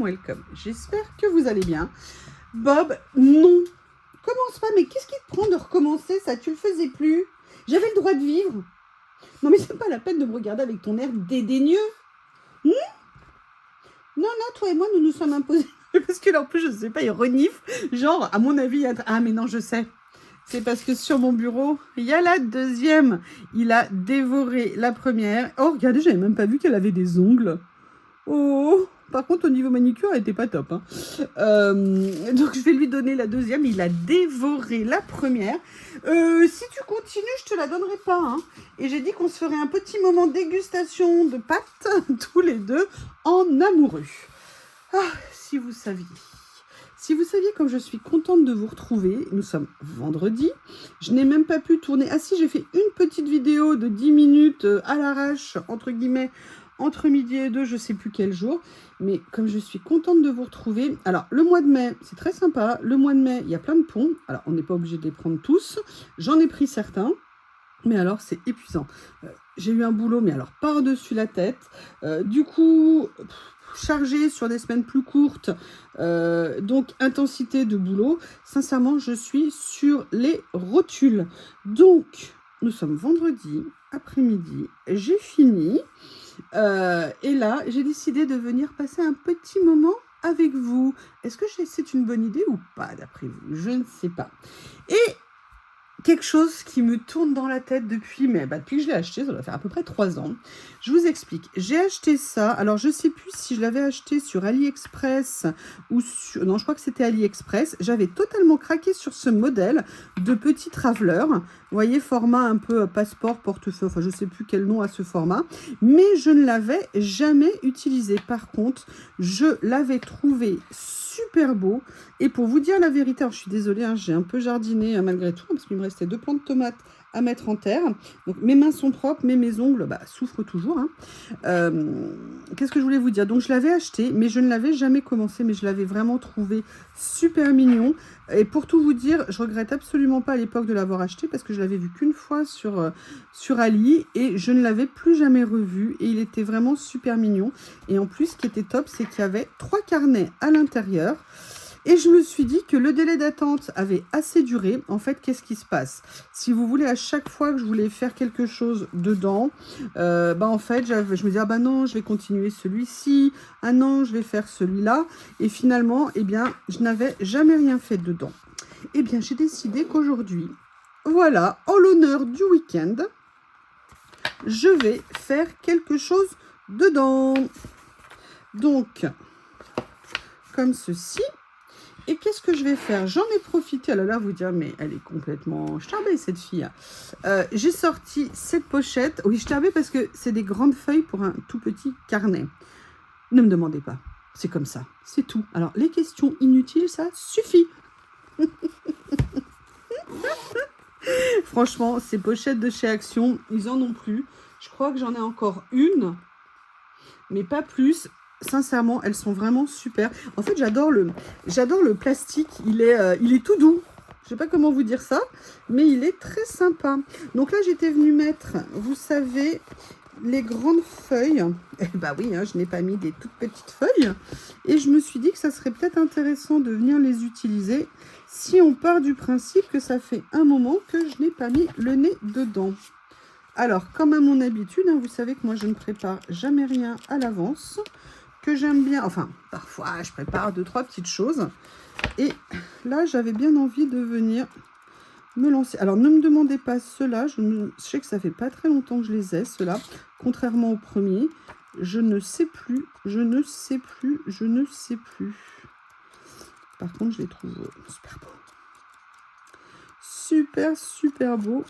welcome. J'espère que vous allez bien. Bob, non. Commence pas, mais qu'est-ce qui te prend de recommencer ça? Tu le faisais plus. J'avais le droit de vivre. Non, mais c'est pas la peine de me regarder avec ton air dédaigneux. Non, non, toi et moi, nous nous sommes imposés. Parce que là, en plus, je sais pas, il renifle. Genre, à mon avis, il y a... Ah, mais non, je sais. C'est parce que sur mon bureau, il y a la deuxième. Il a dévoré la première. Oh, regardez, j'avais même pas vu qu'elle avait des ongles. Oh, par contre, au niveau manicure, elle était pas top. Hein. Donc, je vais lui donner la deuxième. Il a dévoré la première. Si tu continues, je te la donnerai pas. Hein. Et j'ai dit qu'on se ferait un petit moment dégustation de pâtes, tous les deux, en amoureux. Ah, si vous saviez. Si vous saviez comme je suis contente de vous retrouver, nous sommes vendredi, je n'ai même pas pu tourner. Ah si, j'ai fait une petite vidéo de 10 minutes à l'arrache, entre guillemets, entre midi et 2, je ne sais plus quel jour. Mais comme je suis contente de vous retrouver, alors le mois de mai, c'est très sympa. Le mois de mai, il y a plein de ponts. Alors on n'est pas obligé de les prendre tous. J'en ai pris certains. Mais alors, c'est épuisant. J'ai eu un boulot, mais alors par-dessus la tête. Du coup, chargé sur des semaines plus courtes. Donc, intensité de boulot. Sincèrement, je suis sur les rotules. Donc, nous sommes vendredi après-midi. J'ai fini. Et là, j'ai décidé de venir passer un petit moment avec vous. Est-ce que c'est une bonne idée ou pas, d'après vous? Je ne sais pas. Et quelque chose qui me tourne dans la tête depuis que je l'ai acheté, ça doit faire à peu près 3 ans. Je vous explique. J'ai acheté ça. Alors, je ne sais plus si je l'avais acheté sur AliExpress ou sur... Non, je crois que c'était AliExpress. J'avais totalement craqué sur ce modèle de petit traveler. Vous voyez, format un peu passeport, portefeuille. Enfin, je ne sais plus quel nom a ce format. Mais je ne l'avais jamais utilisé. Par contre, je l'avais trouvé super beau. Et pour vous dire la vérité, alors je suis désolée, hein, j'ai un peu jardiné malgré tout, parce qu'il me restait 2 plants de tomates à mettre en terre. Donc mes mains sont propres, mais mes ongles souffrent toujours. Hein. Qu'est-ce que je voulais vous dire? Donc je l'avais acheté, mais je ne l'avais jamais commencé, mais je l'avais vraiment trouvé super mignon. Et pour tout vous dire, je regrette absolument pas à l'époque de l'avoir acheté, parce que je l'avais vu qu'une fois sur Ali, et je ne l'avais plus jamais revu, et il était vraiment super mignon. Et en plus, ce qui était top, c'est qu'il y avait 3 carnets à l'intérieur. Et je me suis dit que le délai d'attente avait assez duré. En fait, qu'est-ce qui se passe? Si vous voulez, à chaque fois que je voulais faire quelque chose dedans, en fait, je me disais, ah bah non, je vais continuer celui-ci. Ah non, je vais faire celui-là. Et finalement, eh bien, je n'avais jamais rien fait dedans. Eh bien, j'ai décidé qu'aujourd'hui, voilà, en l'honneur du week-end, je vais faire quelque chose dedans. Donc, comme ceci. Et qu'est-ce que je vais faire? J'en ai profité. Alors là, vous dire, mais elle est complètement starbée, cette fille. J'ai sorti cette pochette. Oui, starbée parce que c'est des grandes feuilles pour un tout petit carnet. Ne me demandez pas. C'est comme ça. C'est tout. Alors, les questions inutiles, ça suffit. Franchement, ces pochettes de chez Action, ils en ont plus. Je crois que j'en ai encore une, mais pas plus. Sincèrement, elles sont vraiment super. En fait, j'adore le plastique. Il est tout doux. Je sais pas comment vous dire ça, mais il est très sympa. Donc là, j'étais venue mettre, vous savez, les grandes feuilles. Eh bah oui, hein, je n'ai pas mis des toutes petites feuilles. Et je me suis dit que ça serait peut-être intéressant de venir les utiliser si on part du principe que ça fait un moment que je n'ai pas mis le nez dedans. Alors, comme à mon habitude, hein, vous savez que moi, je ne prépare jamais rien à l'avance. Que j'aime bien, enfin, parfois, je prépare 2-3 petites choses. Et là, j'avais bien envie de venir me lancer. Alors, ne me demandez pas ceux-là. Je sais que ça fait pas très longtemps que je les ai, ceux-là. Contrairement au premier, je ne sais plus. Par contre, je les trouve super beaux. Super beaux.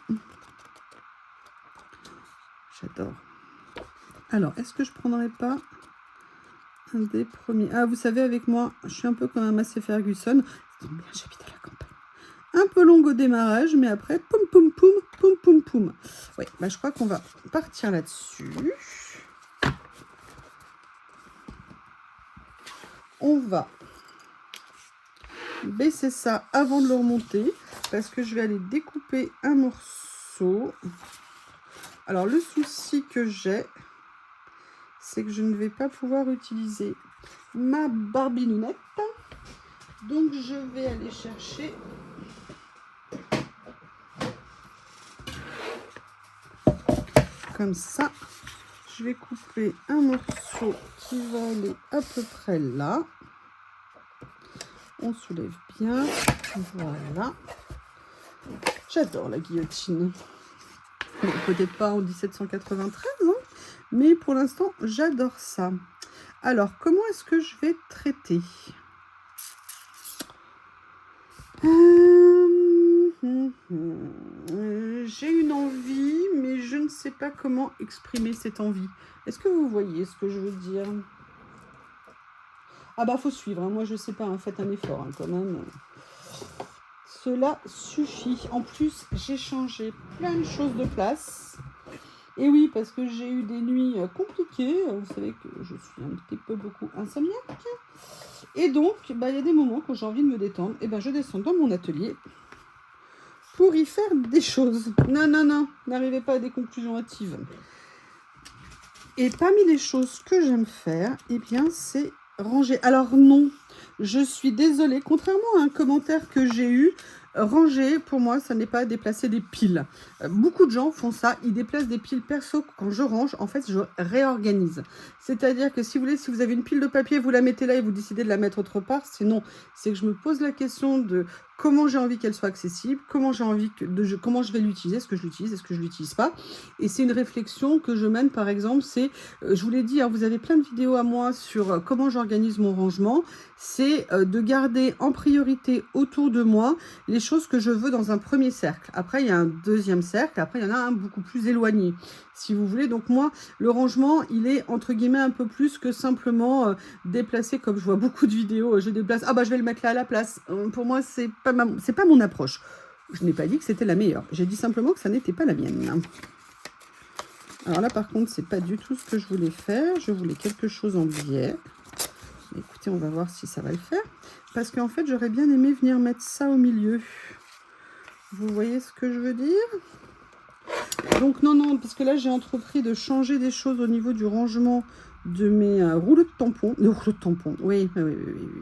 J'adore. Alors, est-ce que je prendrais pas un des premiers? Ah, vous savez, avec moi, je suis un peu comme un Massey Ferguson. Donc bien, j'habite à la campagne. Un peu longue au démarrage, mais après, poum, poum, poum, poum, poum, poum. Oui, je crois qu'on va partir là-dessus. On va baisser ça avant de le remonter, parce que je vais aller découper un morceau. Alors, le souci que j'ai, c'est que je ne vais pas pouvoir utiliser ma barbinounette. Donc je vais aller chercher comme ça. Je vais couper un morceau qui va aller à peu près là. On soulève bien. Voilà. J'adore la guillotine. Bon, peut-être pas en 1793, hein, mais pour l'instant, j'adore ça. Alors, comment est-ce que je vais traiter? J'ai une envie, mais je ne sais pas comment exprimer cette envie. Est-ce que vous voyez ce que je veux dire? Ah bah, faut suivre, hein. Moi, je sais pas, hein. Faites un effort, hein, quand même. Cela suffit. En plus, j'ai changé plein de choses de place. Et oui, parce que j'ai eu des nuits compliquées. Vous savez que je suis un petit peu beaucoup insomniaque. Et donc, bah, il y a des moments quand j'ai envie de me détendre. Et ben, je descends dans mon atelier pour y faire des choses. Non, non, non, n'arrivez pas à des conclusions hâtives. Et parmi les choses que j'aime faire, eh bien, c'est ranger. Alors non, je suis désolée, contrairement à un commentaire que j'ai eu, ranger, pour moi, ça n'est pas déplacer des piles. Beaucoup de gens font ça, ils déplacent des piles perso. Quand je range, en fait, je réorganise. C'est-à-dire que si vous voulez, si vous avez une pile de papier, vous la mettez là et vous décidez de la mettre autre part. Sinon, c'est que je me pose la question de comment j'ai envie qu'elle soit accessible, comment j'ai envie comment je vais l'utiliser, est-ce que je l'utilise, est-ce que je l'utilise pas. Et c'est une réflexion que je mène, par exemple, c'est, je vous l'ai dit, hein, vous avez plein de vidéos à moi sur comment j'organise mon rangement. C'est de garder en priorité autour de moi les choses que je veux dans un premier cercle. Après, il y a un deuxième cercle. Après, il y en a un beaucoup plus éloigné, si vous voulez. Donc moi, le rangement, il est entre guillemets un peu plus que simplement déplacer, comme je vois beaucoup de vidéos, je déplace, ah bah je vais le mettre là à la place. Pour moi, c'est pas mon approche. Je n'ai pas dit que c'était la meilleure. J'ai dit simplement que ça n'était pas la mienne. Alors là, par contre, c'est pas du tout ce que je voulais faire. Je voulais quelque chose en biais. Écoutez, on va voir si ça va le faire. Parce qu'en fait, j'aurais bien aimé venir mettre ça au milieu. Vous voyez ce que je veux dire? Donc non, non, parce que là, j'ai entrepris de changer des choses au niveau du rangement de mes rouleaux de tampons. Les rouleaux de tampons, oui,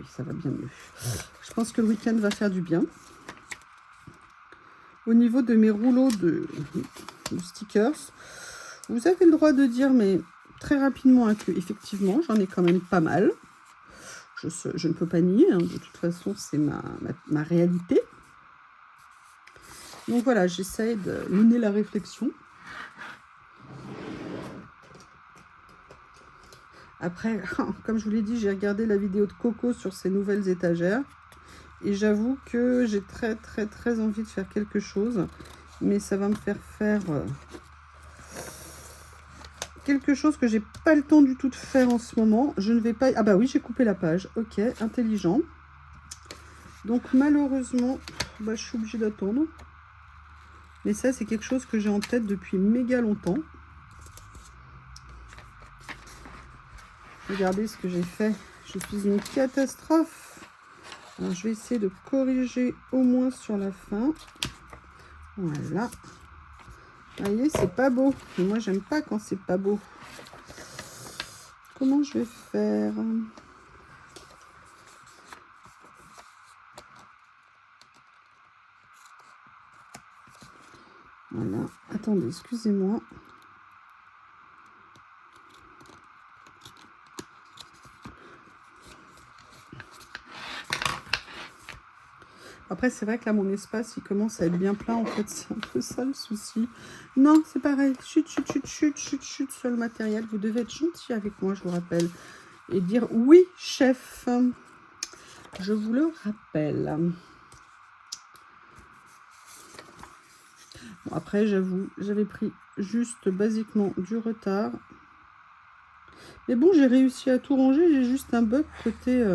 ça va bien mieux. Je pense que le week-end va faire du bien. Au niveau de mes rouleaux de stickers, vous avez le droit de dire, mais très rapidement, hein, que effectivement, j'en ai quand même pas mal. Je ne peux pas nier, hein, de toute façon, c'est ma réalité. Donc voilà, j'essaie de mener la réflexion. Après, comme je vous l'ai dit, j'ai regardé la vidéo de Coco sur ses nouvelles étagères. Et j'avoue que j'ai très envie de faire quelque chose. Mais ça va me faire quelque chose que j'ai pas le temps du tout de faire en ce moment. Je ne vais pas... Ah bah oui, j'ai coupé la page. Ok, intelligent. Donc malheureusement, bah, je suis obligée d'attendre. Mais ça, c'est quelque chose que j'ai en tête depuis méga longtemps. Regardez ce que j'ai fait. Je suis une catastrophe. Alors, je vais essayer de corriger au moins sur la fin. Voilà. Vous voyez, c'est pas beau. Et moi, j'aime pas quand c'est pas beau. Comment je vais faire? Voilà. Attendez, excusez-moi. Après, c'est vrai que là, mon espace, il commence à être bien plein. En fait, c'est un peu ça le souci. Non, c'est pareil. Chut sur le matériel. Vous devez être gentil avec moi, je vous rappelle. Et dire oui, chef. Je vous le rappelle. Bon, après, j'avoue, j'avais pris juste basiquement du retard. Mais bon, j'ai réussi à tout ranger. J'ai juste un bug côté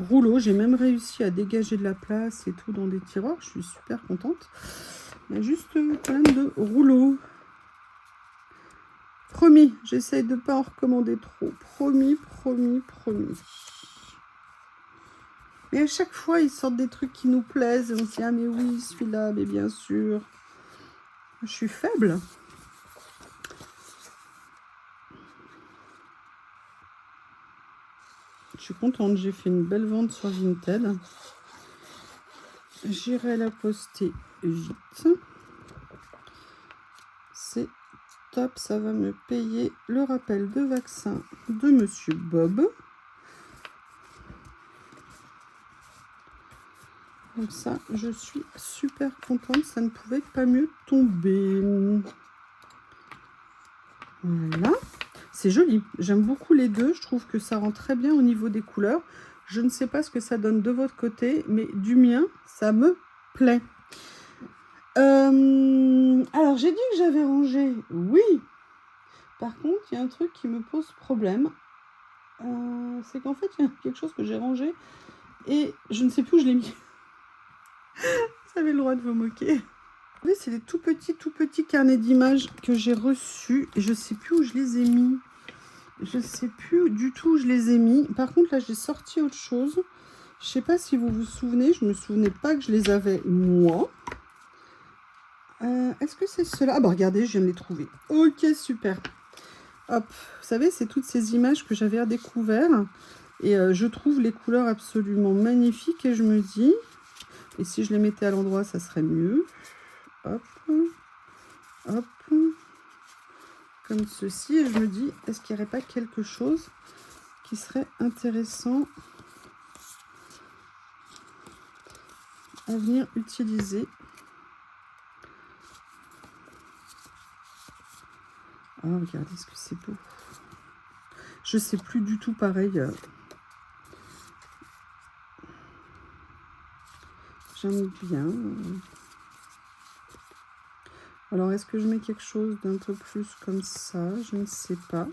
rouleau. J'ai même réussi à dégager de la place et tout dans des tiroirs. Je suis super contente. Il y a juste plein de rouleaux. Promis, j'essaye de ne pas en recommander trop. Promis. Mais à chaque fois, ils sortent des trucs qui nous plaisent. Et on se dit, ah mais oui, celui-là, mais bien sûr. Je suis faible. Je suis contente, j'ai fait une belle vente sur Vinted. J'irai la poster vite. C'est top, ça va me payer le rappel de vaccin de Monsieur Bob. Donc ça, je suis super contente, ça ne pouvait pas mieux tomber. Voilà, c'est joli, j'aime beaucoup les deux, je trouve que ça rend très bien au niveau des couleurs. Je ne sais pas ce que ça donne de votre côté, mais du mien, ça me plaît. Alors, j'ai dit que j'avais rangé, oui. Par contre, il y a un truc qui me pose problème. C'est qu'en fait, il y a quelque chose que j'ai rangé et je ne sais plus où je l'ai mis. Vous avez le droit de vous moquer. Oui, c'est des tout petits carnets d'images que j'ai reçus et je ne sais plus où je les ai mis. Je ne sais plus du tout où je les ai mis. Par contre, là, j'ai sorti autre chose. Je ne sais pas si vous vous souvenez. Je ne me souvenais pas que je les avais, moi. Est-ce que c'est cela? Ah bah regardez, je viens de les trouver. Ok, super. Hop, vous savez, c'est toutes ces images que j'avais redécouvertes. Et je trouve les couleurs absolument magnifiques. Et je me dis, et si je les mettais à l'endroit, ça serait mieux. Hop, hop, comme ceci. Et je me dis, est-ce qu'il n'y aurait pas quelque chose qui serait intéressant à venir utiliser? Oh, regardez ce que c'est beau. Je sais plus du tout pareil. J'aime bien. Alors, est-ce que je mets quelque chose d'un peu plus comme ça? Je ne sais pas.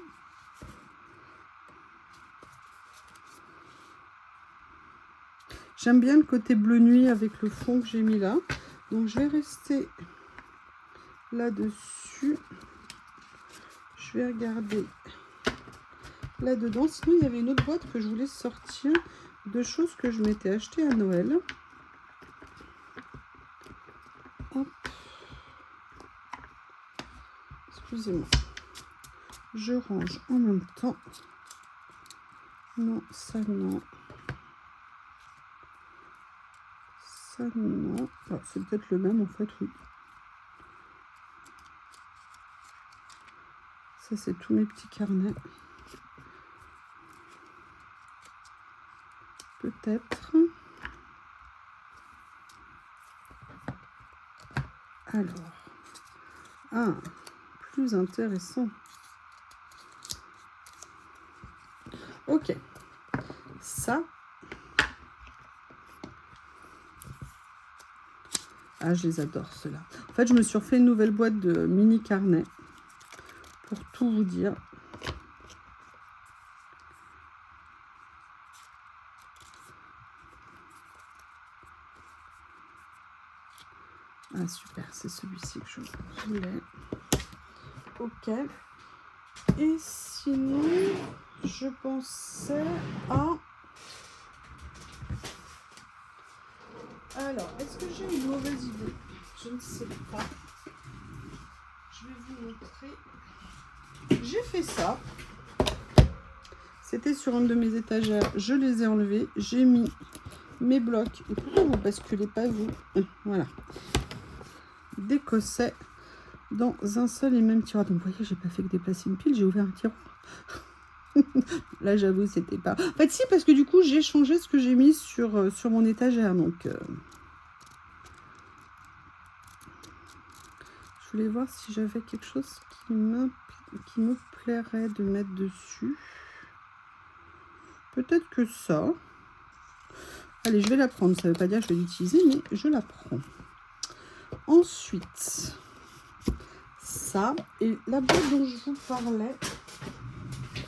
J'aime bien le côté bleu nuit avec le fond que j'ai mis là. Donc, je vais rester là-dessus. Je vais regarder là-dedans. Sinon, il y avait une autre boîte que je voulais sortir de choses que je m'étais achetées à Noël. Hop. Excusez-moi. Je range en même temps. Non, ça non. Ça non. Ah, c'est peut-être le même en fait, oui. Ça, c'est tous mes petits carnets. Peut-être. Alors. Plus intéressant. Ok. Ça. Ah, je les adore, ceux-là. En fait, je me suis refait une nouvelle boîte de mini carnets. Pour tout vous dire. Ah, super, c'est celui-ci que je voulais. Ok. Et sinon, je pensais à... Alors, est-ce que j'ai une mauvaise idée? Je ne sais pas. Je vais vous montrer. J'ai fait ça. C'était sur une de mes étagères. Je les ai enlevés. J'ai mis mes blocs. Et pourquoi vous basculez pas, vous? Voilà. D'écossais dans un seul et même tiroir. Donc, vous voyez, j'ai pas fait que déplacer une pile. J'ai ouvert un tiroir. Là, j'avoue, c'était pas... En fait, si, parce que du coup, j'ai changé ce que j'ai mis sur mon étagère. Donc, je voulais voir si j'avais quelque chose qui me plairait de mettre dessus. Peut-être que ça. Allez, je vais la prendre. Ça ne veut pas dire que je vais l'utiliser, mais je la prends. Ensuite, ça. Et la boîte dont je vous parlais...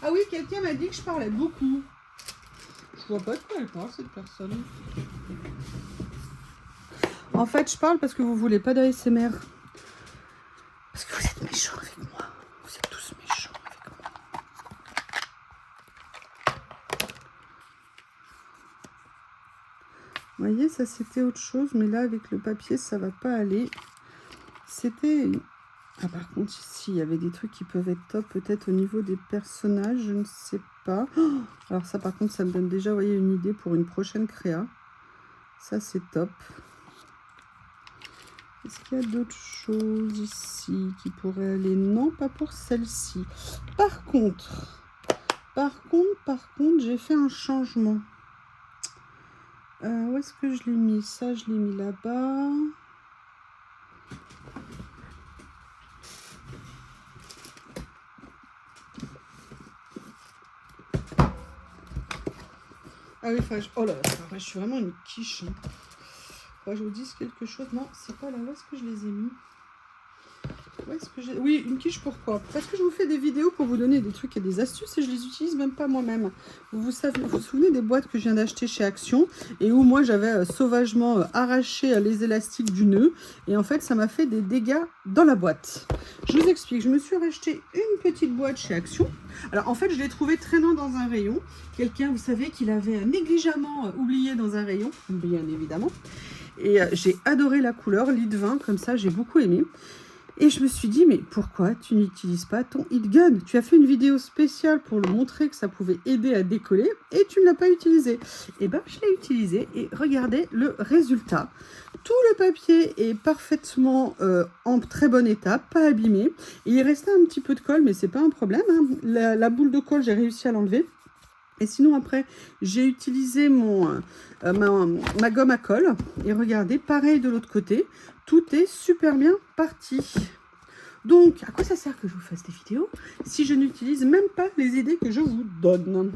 Ah oui, quelqu'un m'a dit que je parlais beaucoup. Je vois pas de quoi elle parle, cette personne. En fait, je parle parce que vous voulez pas d'ASMR. Parce que vous êtes méchants avec moi. Vous êtes tous méchants avec moi. Vous voyez, ça c'était autre chose. Mais là, avec le papier, ça va pas aller. C'était Ah, par contre, ici, il y avait des trucs qui peuvent être top, peut-être au niveau des personnages, je ne sais pas. Oh, alors ça, par contre, ça me donne déjà, vous voyez, une idée pour une prochaine créa. Ça, c'est top. Est-ce qu'il y a d'autres choses ici qui pourraient aller? Non, pas pour celle-ci. Par contre, j'ai fait un changement. Où est-ce que je l'ai mis? Ça, je l'ai mis là-bas. Ah oui, oh là là, je suis vraiment une quiche. Hein. Je vous dise quelque chose. Non, c'est pas là. Où est-ce que je les ai mis? Où est-ce que j'ai... Oui, une quiche, pourquoi? Parce que je vous fais des vidéos pour vous donner des trucs et des astuces et je les utilise même pas moi-même. Vous vous souvenez des boîtes que je viens d'acheter chez Action et où moi j'avais sauvagement arraché les élastiques du nœud et en fait ça m'a fait des dégâts dans la boîte. Je vous explique, je me suis racheté une petite boîte chez Action. Alors en fait je l'ai trouvée traînant dans un rayon. Quelqu'un, vous savez, qui l'avait négligemment oublié dans un rayon, bien évidemment. Et j'ai adoré la couleur, lit de vin, comme ça j'ai beaucoup aimé. Et je me suis dit, mais pourquoi tu n'utilises pas ton heat gun? Tu as fait une vidéo spéciale pour le montrer que ça pouvait aider à décoller et tu ne l'as pas utilisé. Et bien, je l'ai utilisé et regardez le résultat. Tout le papier est parfaitement en très bon état, pas abîmé. Il restait un petit peu de colle, mais c'est pas un problème. Hein. La boule de colle, j'ai réussi à l'enlever. Et sinon, après, j'ai utilisé ma gomme à colle. Et regardez, pareil de l'autre côté. Tout est super bien parti. Donc, à quoi ça sert que je vous fasse des vidéos si je n'utilise même pas les idées que je vous donne?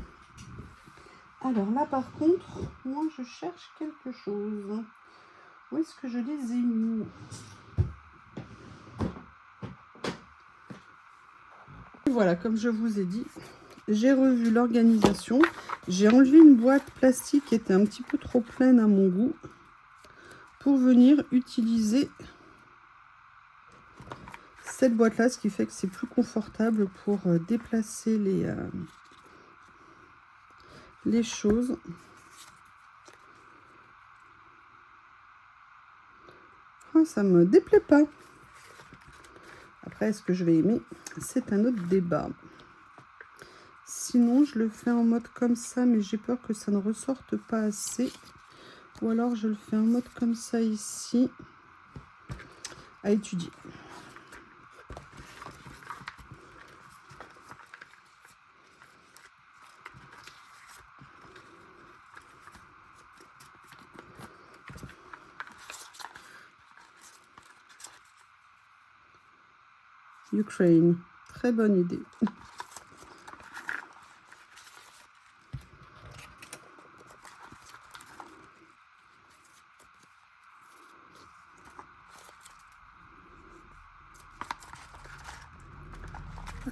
Alors là, par contre, moi, je cherche quelque chose. Où est-ce que je les ai mis? Voilà, comme je vous ai dit, j'ai revu l'organisation. J'ai enlevé une boîte plastique qui était un petit peu trop pleine à mon goût pour venir utiliser cette boîte là, ce qui fait que c'est plus confortable pour déplacer les choses. Ah, ça me déplaît pas. Après, est-ce que je vais aimer? C'est un autre débat. Sinon, je le fais en mode comme ça, mais j'ai peur que ça ne ressorte pas assez. Ou alors, je le fais en mode comme ça ici. À étudier. Ukraine. Très bonne idée.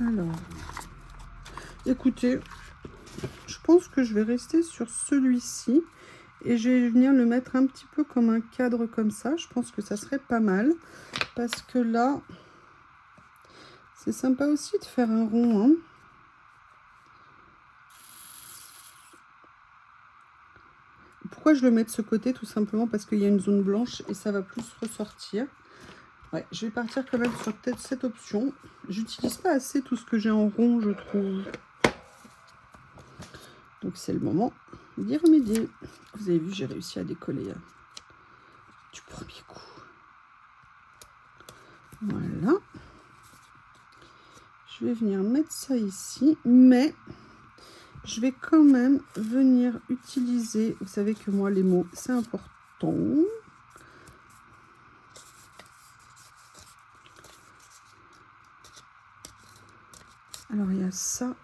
Alors, écoutez, je pense que je vais rester sur celui-ci et je vais venir le mettre un petit peu comme un cadre comme ça. Je pense que ça serait pas mal parce que là, c'est sympa aussi de faire un rond. Hein. Pourquoi je le mets de ce côté? Tout simplement parce qu'il y a une zone blanche et ça va plus ressortir. Ouais, je vais partir quand même sur peut-être cette option. J'utilise pas assez tout ce que j'ai en rond, je trouve. Donc c'est le moment d'y remédier. Vous avez vu, j'ai réussi à décoller du premier coup. Voilà. Je vais venir mettre ça ici, mais je vais quand même venir utiliser, vous savez que moi les mots c'est important. Alors il y a ça.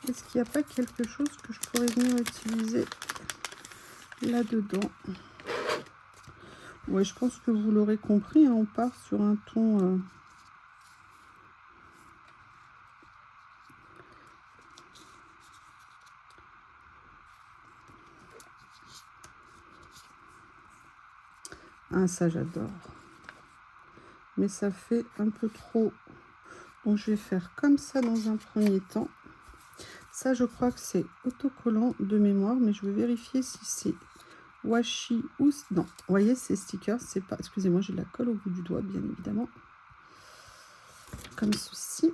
Est-ce qu'il n'y a pas quelque chose que je pourrais venir utiliser là-dedans? Ouais, je pense que vous l'aurez compris, hein, on part sur un ton... Ah, ça j'adore. Mais ça fait un peu trop. Donc je vais faire comme ça dans un premier temps. Ça, je crois que c'est autocollant de mémoire, mais je vais vérifier si c'est washi ou... Non, vous voyez, ces stickers, c'est pas... Excusez-moi, j'ai de la colle au bout du doigt, bien évidemment. Comme ceci.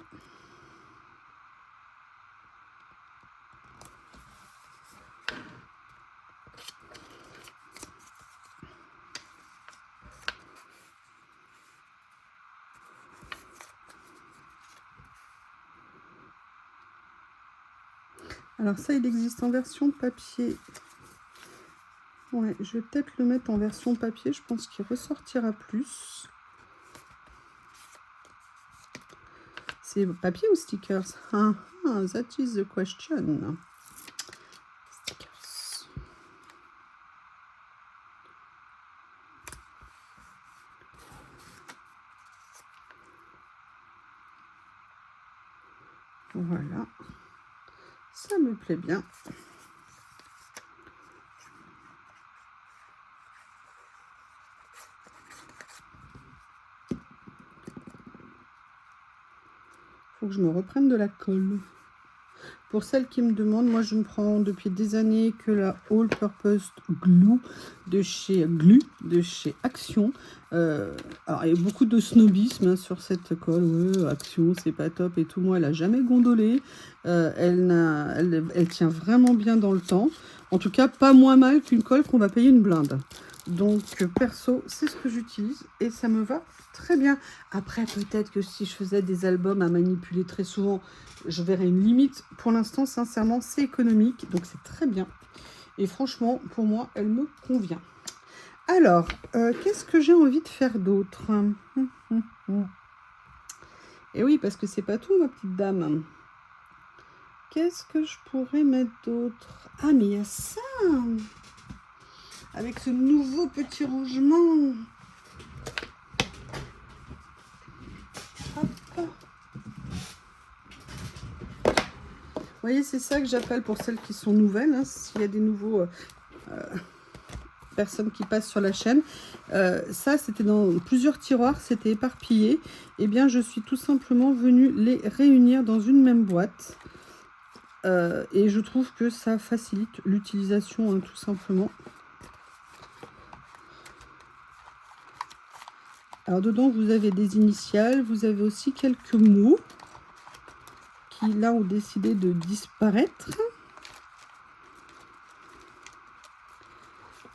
Alors ça, il existe en version papier. Ouais, je vais peut-être le mettre en version papier. Je pense qu'il ressortira plus. C'est papier ou stickers? Ah, that is the question. Stickers. Voilà. Ça me plaît bien. Faut que je me reprenne de la colle. Pour celles qui me demandent, moi je ne prends depuis des années que la All Purpose Glue de chez Action. Alors il y a beaucoup de snobisme hein, sur cette colle. Ouais, Action c'est pas top et tout. Moi elle a jamais gondolé. Elle tient vraiment bien dans le temps. En tout cas pas moins mal qu'une colle qu'on va payer une blinde. Donc perso c'est ce que j'utilise et ça me va très bien. Après peut-être que si je faisais des albums à manipuler très souvent, je verrais une limite. Pour l'instant sincèrement c'est économique donc c'est très bien. Et franchement pour moi elle me convient. Alors qu'est-ce que j'ai envie de faire d'autre? Et oui parce que c'est pas tout ma petite dame. Qu'est-ce que je pourrais mettre d'autre? Ah mais il y a ça avec ce nouveau petit rangement. Hop. Vous voyez, c'est ça que j'appelle pour celles qui sont nouvelles. Hein, s'il y a des nouveaux personnes qui passent sur la chaîne. Ça, c'était dans plusieurs tiroirs, c'était éparpillé. Eh bien, je suis tout simplement venue les réunir dans une même boîte. Et je trouve que ça facilite l'utilisation, hein, tout simplement. Alors dedans, vous avez des initiales, vous avez aussi quelques mots qui là ont décidé de disparaître.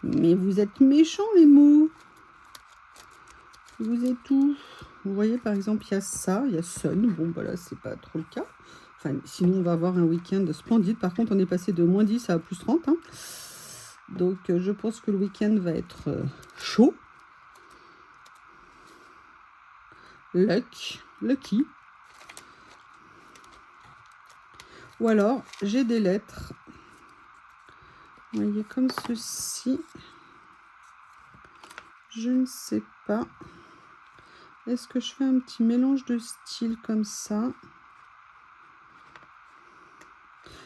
Mais vous êtes méchants les mots. Vous êtes où? Vous voyez par exemple, il y a ça, il y a sun. Bon bah là c'est pas trop le cas. Enfin sinon on va avoir un week-end splendide. Par contre on est passé de moins 10 à plus 30. Hein. Donc je pense que le week-end va être chaud. Lucky. Ou alors, j'ai des lettres. Vous voyez, comme ceci. Je ne sais pas. Est-ce que je fais un petit mélange de styles comme ça?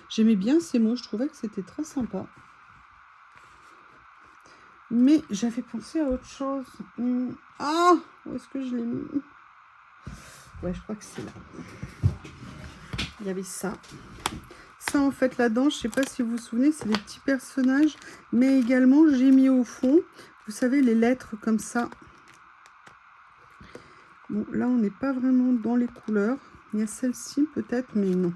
J'aimais bien ces mots, je trouvais que c'était très sympa. Mais j'avais pensé à autre chose. Ah, où est-ce que je l'ai mis? Ouais, je crois que c'est là. Il y avait ça. Ça, en fait, là-dedans, je ne sais pas si vous vous souvenez, c'est des petits personnages. Mais également, j'ai mis au fond, vous savez, les lettres comme ça. Bon, là, on n'est pas vraiment dans les couleurs. Il y a celle-ci, peut-être, mais non.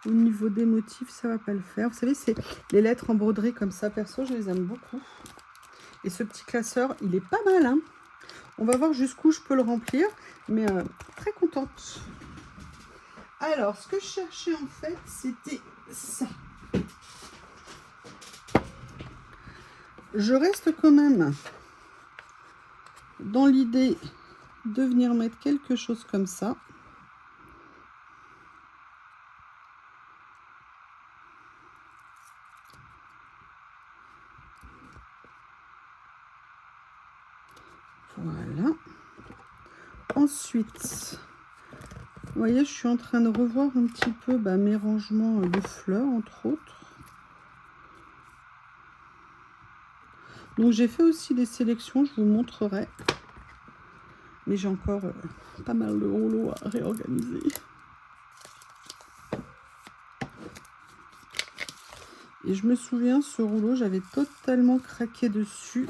Au niveau des motifs, ça ne va pas le faire. Vous savez, c'est les lettres en broderie comme ça. Perso, je les aime beaucoup. Et ce petit classeur, il est pas mal, hein. On va voir jusqu'où je peux le remplir. Mais très contente. Alors, ce que je cherchais en fait, c'était ça. Je reste quand même dans l'idée de venir mettre quelque chose comme ça. Voilà. Ensuite... Vous voyez, je suis en train de revoir un petit peu mes rangements de fleurs, entre autres. Donc, j'ai fait aussi des sélections, je vous montrerai. Mais j'ai encore pas mal de rouleaux à réorganiser. Et je me souviens, ce rouleau, j'avais totalement craqué dessus.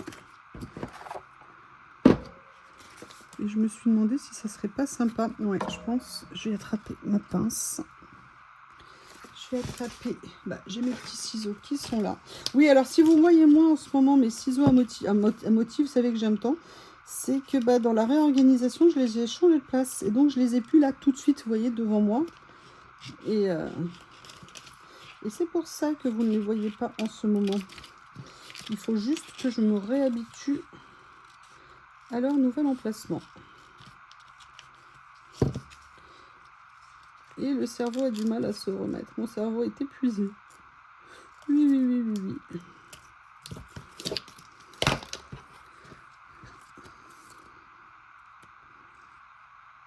Et je me suis demandé si ça serait pas sympa. Ouais, je pense, je vais attraper ma pince. Je vais attraper, j'ai mes petits ciseaux qui sont là. Oui, alors si vous voyez moi en ce moment mes ciseaux à motif, vous savez que j'aime tant. C'est que dans la réorganisation, je les ai changés de place. Et donc, je les ai plus là tout de suite, vous voyez, devant moi. Et c'est pour ça que vous ne les voyez pas en ce moment. Il faut juste que je me réhabitue à leur nouvel emplacement. Et le cerveau a du mal à se remettre. Mon cerveau est épuisé. Oui, oui, oui, oui, oui.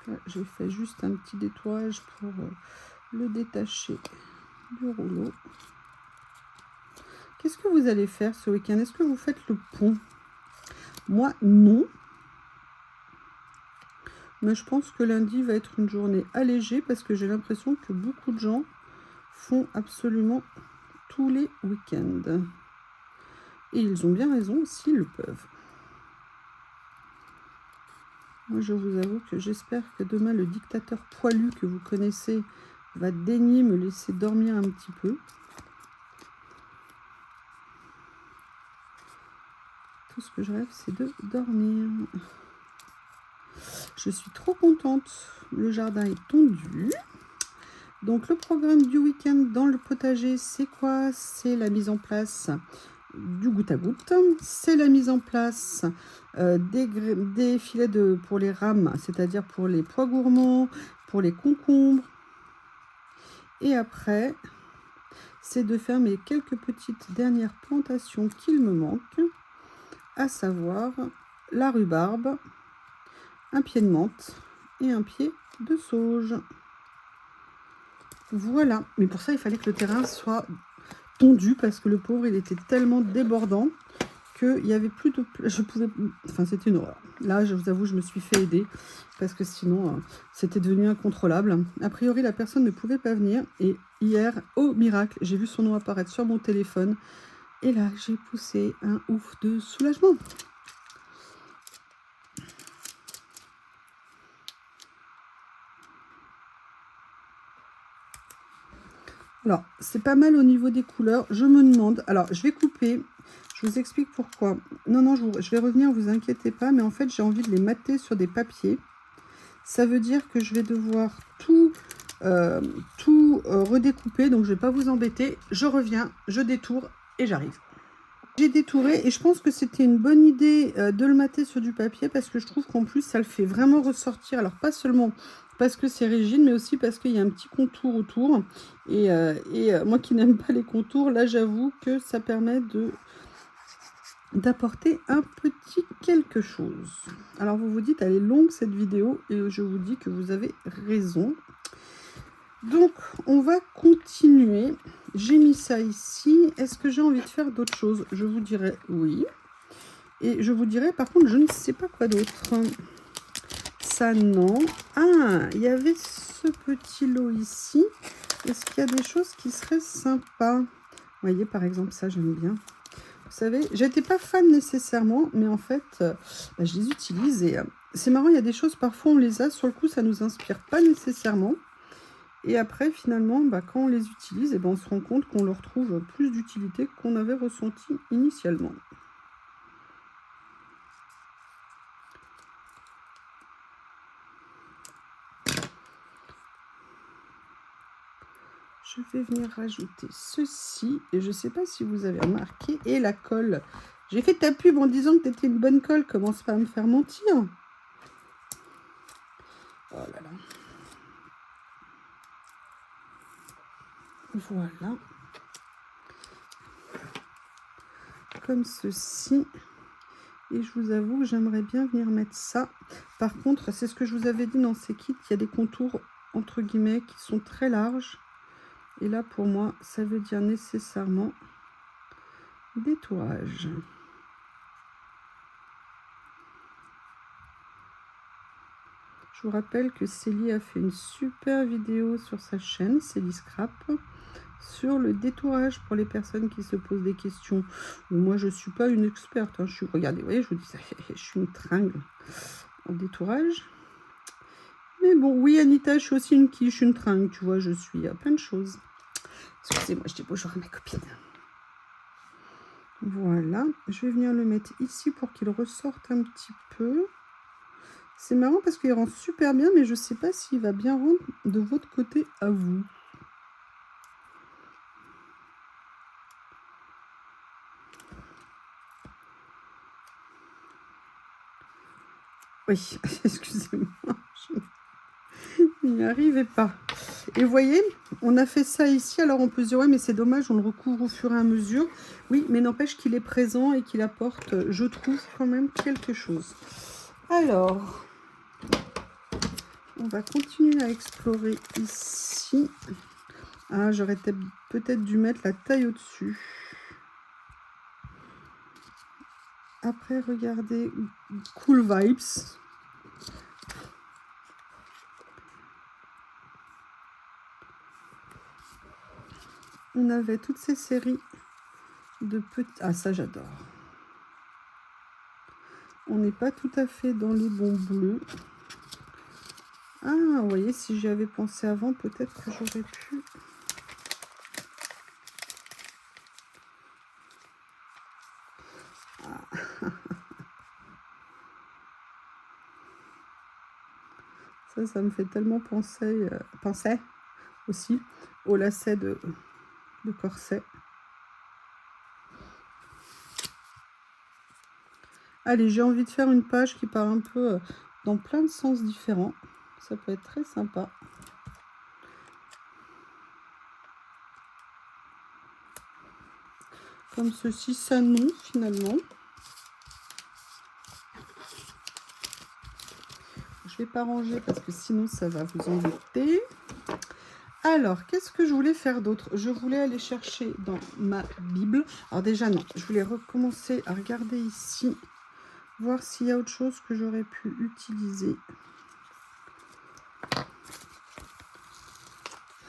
Là, j'ai fait juste un petit détourage pour le détacher du rouleau. Qu'est-ce que vous allez faire ce week-end? Est-ce que vous faites le pont? Moi, non. Mais je pense que lundi va être une journée allégée parce que j'ai l'impression que beaucoup de gens font absolument tous les week-ends. Et ils ont bien raison s'ils le peuvent. Moi, je vous avoue que j'espère que demain, le dictateur poilu que vous connaissez va daigner me laisser dormir un petit peu. Tout ce que je rêve, c'est de dormir. Je suis trop contente. Le jardin est tondu. Donc, le programme du week-end dans le potager, c'est quoi? C'est la mise en place du goutte à goutte. C'est la mise en place des filets pour les rames, c'est-à-dire pour les pois gourmands, pour les concombres. Et après, c'est de faire mes quelques petites dernières plantations qu'il me manque, à savoir la rhubarbe, un pied de menthe et un pied de sauge. Voilà, mais pour ça il fallait que le terrain soit tondu parce que le pauvre il était tellement débordant qu'il y avait plus de enfin c'était une horreur. Là je vous avoue je me suis fait aider parce que sinon c'était devenu incontrôlable. A priori la personne ne pouvait pas venir et hier au miracle j'ai vu son nom apparaître sur mon téléphone et là j'ai poussé un ouf de soulagement. Alors, c'est pas mal au niveau des couleurs. Je me demande... Alors, je vais couper. Je vous explique pourquoi. Non, je vais revenir, vous inquiétez pas. Mais en fait, j'ai envie de les mater sur des papiers. Ça veut dire que je vais devoir tout redécouper. Donc, je ne vais pas vous embêter. Je reviens, je détourne et j'arrive. J'ai détouré et je pense que c'était une bonne idée de le mater sur du papier parce que je trouve qu'en plus, ça le fait vraiment ressortir. Alors, pas seulement... parce que c'est rigide, mais aussi parce qu'il y a un petit contour autour. Et moi qui n'aime pas les contours, là j'avoue que ça permet d'apporter un petit quelque chose. Alors vous vous dites, elle est longue cette vidéo, et je vous dis que vous avez raison. Donc on va continuer. J'ai mis ça ici. Est-ce que j'ai envie de faire d'autres choses? Je vous dirais oui. Et je vous dirais par contre, je ne sais pas quoi d'autre. Ça non. Ah, il y avait ce petit lot ici. Est-ce qu'il y a des choses qui seraient sympas? Vous voyez par exemple ça, j'aime bien. Vous savez, j'étais pas fan nécessairement, mais en fait je les utilise et c'est marrant, il y a des choses parfois on les a sur le coup, ça nous inspire pas nécessairement et après finalement quand on les utilise on se rend compte qu'on leur trouve plus d'utilité qu'on avait ressenti initialement. Je vais venir rajouter ceci. Et je ne sais pas si vous avez remarqué. Et la colle. J'ai fait ta pub en disant que tu étais une bonne colle. Commence pas à me faire mentir. Oh là là. Voilà. Comme ceci. Et je vous avoue que j'aimerais bien venir mettre ça. Par contre, c'est ce que je vous avais dit dans ces kits. Il y a des contours, entre guillemets, qui sont très larges. Et là, pour moi, ça veut dire nécessairement détourage. Je vous rappelle que Célie a fait une super vidéo sur sa chaîne, Célie Scrap, sur le détourage pour les personnes qui se posent des questions. Moi, je ne suis pas une experte. Hein. Regardez, vous voyez, je vous dis ça, je suis une tringle en détourage. Mais bon, oui, Anita, je suis aussi une quiche, une tringle, tu vois, je suis à plein de choses. Excusez-moi, je dis bonjour à ma copine. Voilà, je vais venir le mettre ici pour qu'il ressorte un petit peu. C'est marrant parce qu'il rend super bien, mais je ne sais pas s'il va bien rendre de votre côté à vous. Oui, excusez-moi, je n'y arrivais pas. Et vous voyez, on a fait ça ici, alors on peut se dire, ouais, mais c'est dommage, on le recouvre au fur et à mesure. Oui, mais n'empêche qu'il est présent et qu'il apporte, je trouve, quand même quelque chose. Alors, on va continuer à explorer ici. Ah, j'aurais peut-être dû mettre la taille au-dessus. Après, regardez, Cool Vibes. On avait toutes ces séries de petits... Ah, ça, j'adore. On n'est pas tout à fait dans les bons bleus. Ah, vous voyez, si j'y avais pensé avant, peut-être que j'aurais pu... Ah. Ça me fait tellement penser aussi au lacet de corset. Allez, j'ai envie de faire une page qui part un peu dans plein de sens différents. Ça peut être très sympa. Comme ceci s'annonce finalement. Je vais pas ranger parce que sinon ça va vous embêter. Alors, qu'est-ce que je voulais faire d'autre? Je voulais aller chercher dans ma Bible. Alors déjà, non, je voulais recommencer à regarder ici, voir s'il y a autre chose que j'aurais pu utiliser.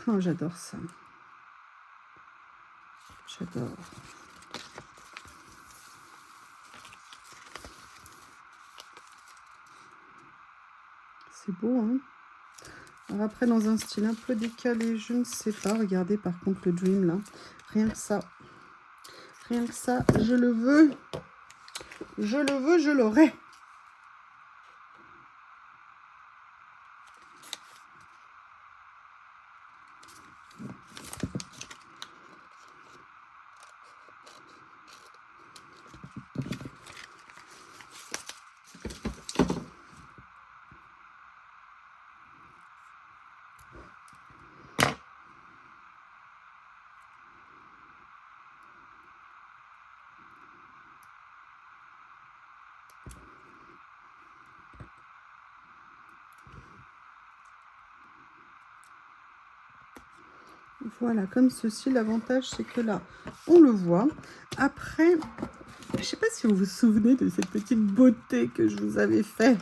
Oh, j'adore ça. J'adore. C'est beau, hein? Alors après, dans un style un peu décalé, je ne sais pas. Regardez, par contre, le Dream, là. Rien que ça. Rien que ça, je le veux. Je le veux, je l'aurai. Voilà, comme ceci. L'avantage, c'est que là, on le voit. Après, je ne sais pas si vous vous souvenez de cette petite beauté que je vous avais fait.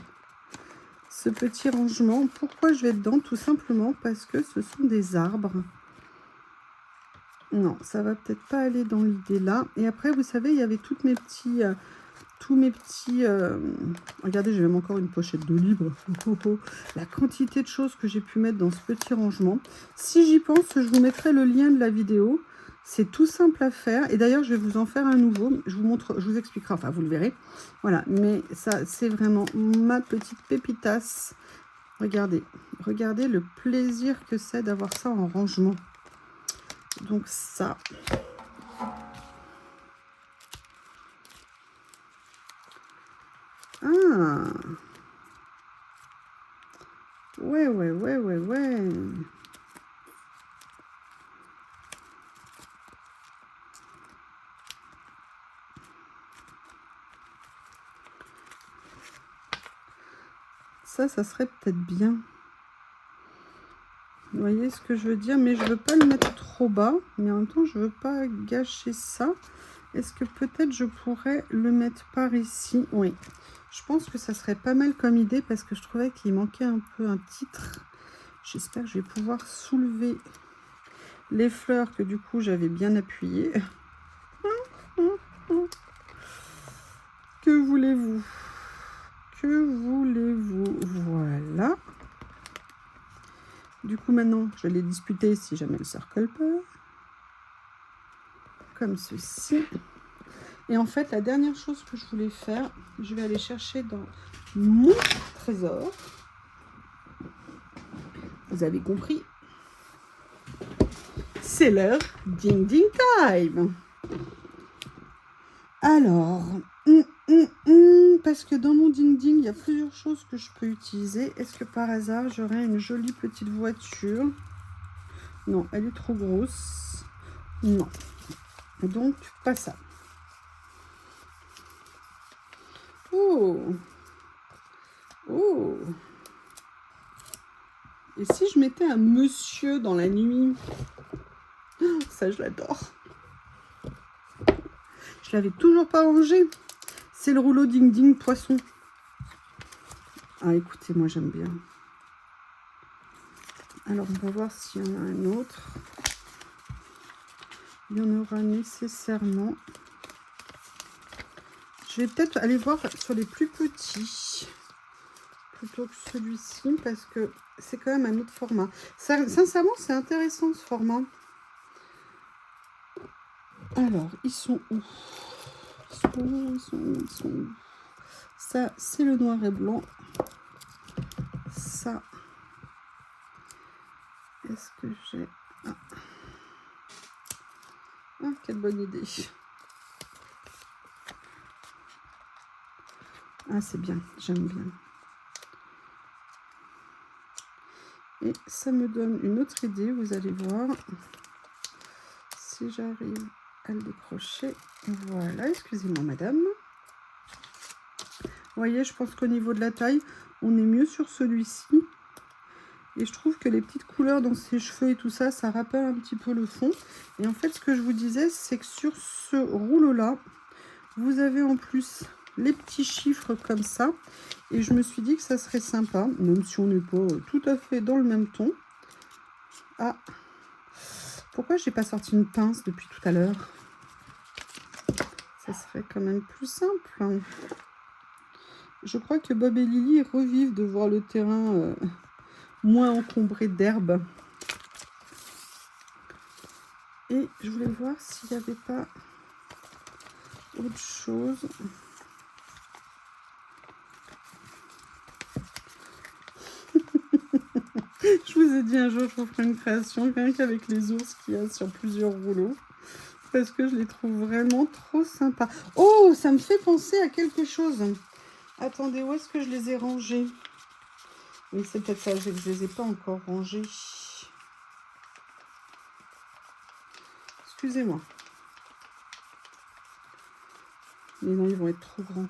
Ce petit rangement. Pourquoi je vais dedans? Tout simplement parce que ce sont des arbres. Non, ça va peut-être pas aller dans l'idée là. Et après, vous savez, il y avait toutes mes petits... tous mes petits... Regardez, j'ai même encore une pochette de livres. La quantité de choses que j'ai pu mettre dans ce petit rangement. Si j'y pense, je vous mettrai le lien de la vidéo. C'est tout simple à faire. Et d'ailleurs, je vais vous en faire un nouveau. Je vous montre, je vous expliquerai. Enfin, vous le verrez. Voilà. Mais ça, c'est vraiment ma petite pépitasse. Regardez. Regardez le plaisir que c'est d'avoir ça en rangement. Donc ça... Ah, ouais. Ça serait peut-être bien. Vous voyez ce que je veux dire? Mais je veux pas le mettre trop bas. Mais en même temps, je veux pas gâcher ça. Est-ce que peut-être je pourrais le mettre par ici? Oui. Je pense que ça serait pas mal comme idée parce que je trouvais qu'il manquait un peu un titre. J'espère que je vais pouvoir soulever les fleurs que du coup j'avais bien appuyées. Que voulez-vous? Que voulez-vous? Voilà. Du coup maintenant je vais les disputer si jamais elles ne se recollent pas. Comme ceci. Et en fait la dernière chose que je voulais faire, je vais aller chercher dans mon trésor. Vous avez compris? C'est l'heure ding ding time. Alors, parce que dans mon ding ding, il y a plusieurs choses que je peux utiliser. Est-ce que par hasard, j'aurais une jolie petite voiture? Non, elle est trop grosse. Non. Donc, pas ça. Oh. Oh. Et si je mettais un monsieur dans la nuit? Ça, je l'adore. Je l'avais toujours pas rangé. C'est le rouleau ding ding poisson. Ah, écoutez, moi j'aime bien. Alors, on va voir s'il y en a un autre. Il y en aura nécessairement. Je vais peut-être aller voir sur les plus petits plutôt que celui-ci parce que c'est quand même un autre format. Ça, sincèrement, c'est intéressant ce format. Alors, ils sont où? Ils sont où? Ça, c'est le noir et blanc. Ça, est-ce que j'ai... Ah, quelle bonne idée. Ah, c'est bien, j'aime bien. Et ça me donne une autre idée, vous allez voir. Si j'arrive à le décrocher. Voilà, excusez-moi madame. Vous voyez, je pense qu'au niveau de la taille, on est mieux sur celui-ci. Et je trouve que les petites couleurs dans ses cheveux et tout ça, ça rappelle un petit peu le fond. Et en fait, ce que je vous disais, c'est que sur ce rouleau-là, vous avez en plus les petits chiffres comme ça. Et je me suis dit que ça serait sympa, même si on n'est pas tout à fait dans le même ton. Ah, pourquoi j'ai pas sorti une pince depuis tout à l'heure? Ça serait quand même plus simple. Je crois que Bob et Lily revivent de voir le terrain moins encombré d'herbe. Et je voulais voir s'il n'y avait pas autre chose. Je vous ai dit un jour, je vous ferai une création, rien qu'avec les ours qu'il y a sur plusieurs rouleaux. Parce que je les trouve vraiment trop sympas. Oh, ça me fait penser à quelque chose. Attendez, où est-ce que je les ai rangés? Oui, c'est peut-être ça, je ne les ai pas encore rangés. Excusez-moi. Mais non, ils vont être trop grands.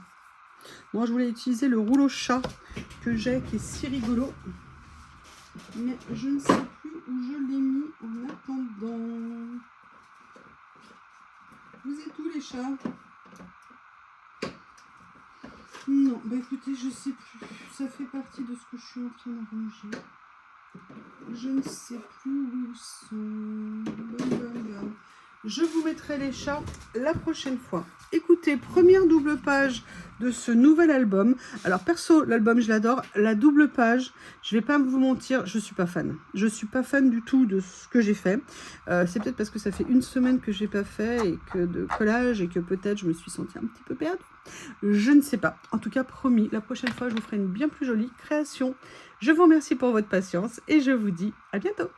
Moi, je voulais utiliser le rouleau chat que j'ai, qui est si rigolo. Mais je ne sais plus où je l'ai mis en attendant. Vous êtes où les chats? Non, bah écoutez, je sais plus. Ça fait partie de ce que je suis en train de ranger. Je ne sais plus où ils sont. Je vous mettrai les chats la prochaine fois. Écoutez, première double page de ce nouvel album. Alors perso, l'album je l'adore. La double page, je vais pas vous mentir, je suis pas fan. Je suis pas fan du tout de ce que j'ai fait. C'est peut-être parce que ça fait une semaine que j'ai pas fait et que de collage et que peut-être je me suis sentie un petit peu perdue. Je ne sais pas. En tout cas, promis, la prochaine fois, je vous ferai une bien plus jolie création. Je vous remercie pour votre patience et je vous dis à bientôt.